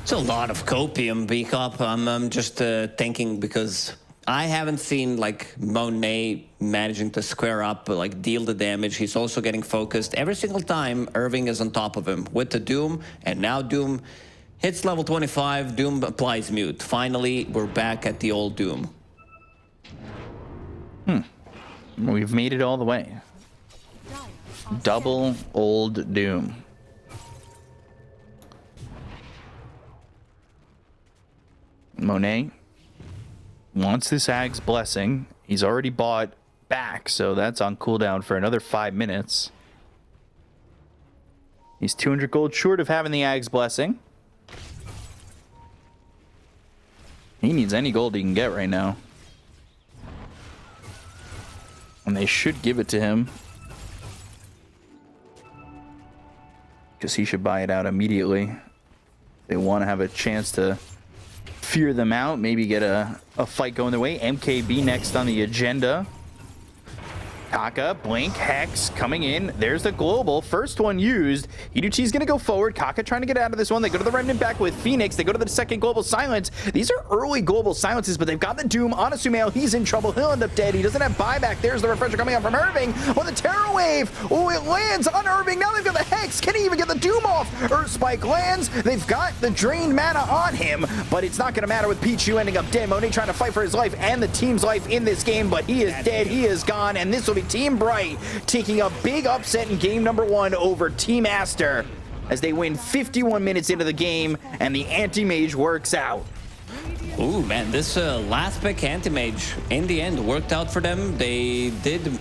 It's a lot of copium, Beakup. I'm just thinking because I haven't seen like Monet managing to square up, like deal the damage. He's also getting focused. Every single time Irving is on top of him with the Doom, and now Doom hits level 25, Doom applies mute. Finally, we're back at the old Doom. We've made it all the way. Double old Doom. Monet wants this Ag's Blessing. He's already bought back, so that's on cooldown for another 5 minutes. He's 200 gold short of having the Ag's Blessing. He needs any gold he can get right now. And they should give it to him, because he should buy it out immediately. They want to have a chance to fear them out, maybe get a fight going their way. MKB next on the agenda. Kaka, Blink, Hex coming in. There's the global. First one used. Iduchi's going to go forward. Kaka trying to get out of this one. They go to the Remnant back with Phoenix. They go to the second global silence. These are early global silences, but they've got the Doom on a Sumail. He's in trouble. He'll end up dead. He doesn't have buyback. There's the refresher coming out from Irving. Oh, the Terror Wave. Oh, it lands on Irving. Now they've got the Hex. Can he even get the Doom off? Earth Spike lands. They've got the drained mana on him, but it's not going to matter with Pichu ending up dead. Monet trying to fight for his life and the team's life in this game, but he is dead. He is gone, and this will be Team Bright taking a big upset in game number 1 over Team Aster as they win 51 minutes into the game and the anti-mage works out. Ooh, man, this last pick anti-mage in the end worked out for them. They did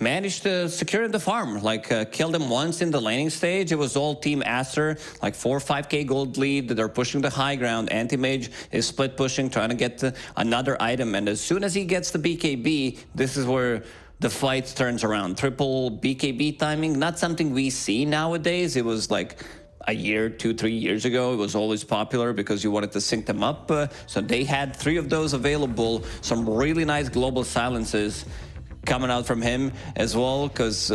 manage to secure the farm, like kill them once in the laning stage. It was all Team Aster, like 4 or 5k gold lead. They're pushing the high ground. Anti-mage is split pushing, trying to get another item, and as soon as he gets the BKB, this is where the fight turns around. Triple BKB timing, not something we see nowadays. It was like a year, 2-3 years ago. It was always popular because you wanted to sync them up. So they had 3 of those available. Some really nice global silences coming out from him as well, because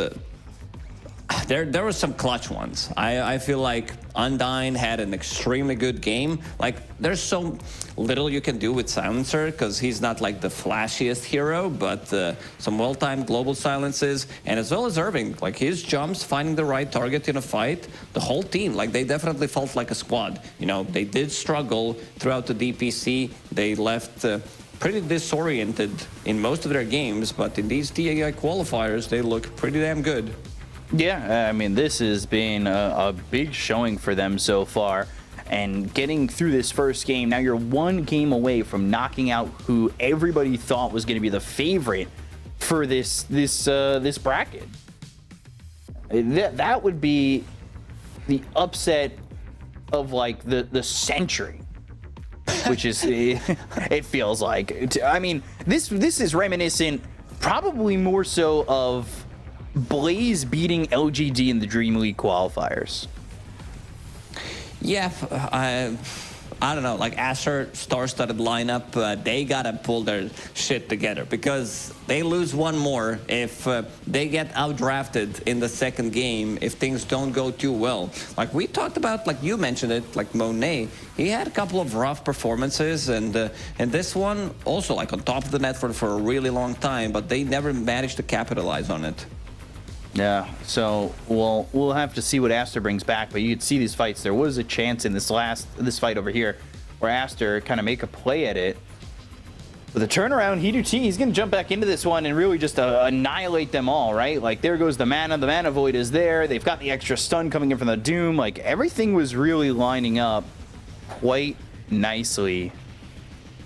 There were some clutch ones. I feel like Undyne had an extremely good game. Like, there's so little you can do with Silencer because he's not like the flashiest hero, but some well-timed global silences, and as well as Irving, like his jumps, finding the right target in a fight, the whole team, like they definitely felt like a squad. You know, they did struggle throughout the DPC. They left pretty disoriented in most of their games, but in these TAI qualifiers, they look pretty damn good. Yeah, I mean, this has been a big showing for them so far. And getting through this first game, now you're one game away from knocking out who everybody thought was going to be the favorite for this bracket. That would be the upset of like the century, which is it feels like. I mean, this is reminiscent, probably more so of Blaze beating LGD in the Dream League qualifiers. Yeah, I don't know, like Aster star-studded lineup, they gotta pull their shit together because they lose one more if they get outdrafted in the second game if things don't go too well. Like we talked about, like you mentioned it, like Monet, he had a couple of rough performances, and this one also like on top of the net for a really long time, but they never managed to capitalize on it. Yeah, so we'll have to see what Aster brings back, but you could see these fights. There was a chance in this fight over here where Aster kind of make a play at it. With a turnaround, he's going to jump back into this one and really just annihilate them all, right? Like, there goes the mana void is there. They've got the extra stun coming in from the Doom. Like, everything was really lining up quite nicely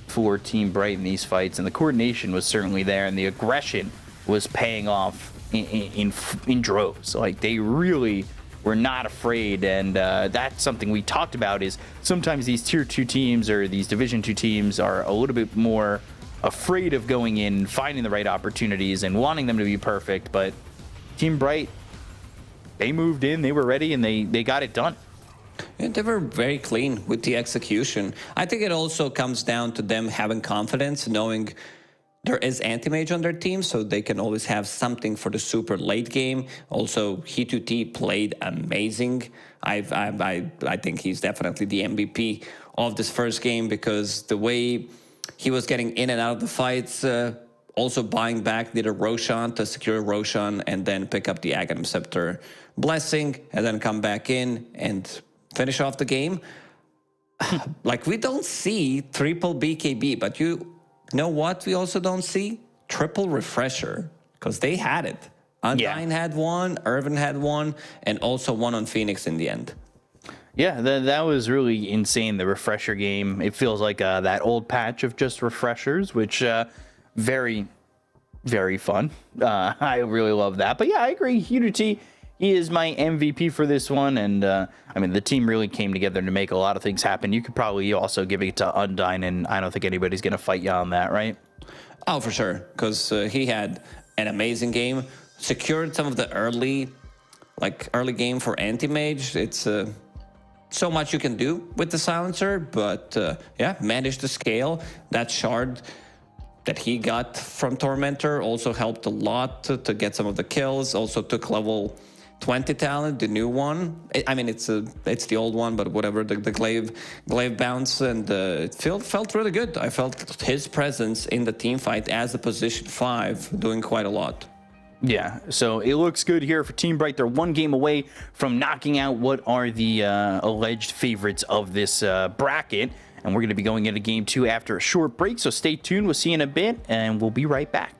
for Team Bright in these fights, and the coordination was certainly there, and the aggression was paying off in droves. Like, they really were not afraid, and that's something we talked about, is sometimes these tier 2 teams or these division 2 teams are a little bit more afraid of going in, finding the right opportunities and wanting them to be perfect. But Team Bright, they moved in, they were ready, and they got it done. And they were very clean with the execution. I think it also comes down to them having confidence, knowing there is anti-mage on their team, so they can always have something for the super late game. Also, He2T played amazing. I think he's definitely the MVP of this first game because the way he was getting in and out of the fights, also buying back, did a Roshan to secure Roshan and then pick up the Aghanim Scepter Blessing and then come back in and finish off the game. Like, we don't see triple BKB, but you know what we also don't see? Triple Refresher, because they had it. Undyne had one, Irvin had one, and also one on Phoenix in the end. Yeah, that was really insane, the Refresher game. It feels like that old patch of just refreshers, which very, very fun. I really love that. But yeah, I agree. He is my MVP for this one, and I mean, the team really came together to make a lot of things happen. You could probably also give it to Undyne, and I don't think anybody's going to fight you on that, right? Oh, for sure, because he had an amazing game, secured some of the early game for anti-mage. It's so much you can do with the silencer, but yeah, managed to scale. That shard that he got from Tormentor also helped a lot to get some of the kills. Also took level 20 talent, the new one. I mean, it's the old one, but whatever, the glaive bounce, and it felt really good. I felt his presence in the team fight as a position 5 doing quite a lot. Yeah, so it looks good here for Team Bright. They're one game away from knocking out what are the alleged favorites of this bracket, and we're going to be going into game 2 after a short break, so stay tuned. We'll see you in a bit, and we'll be right back.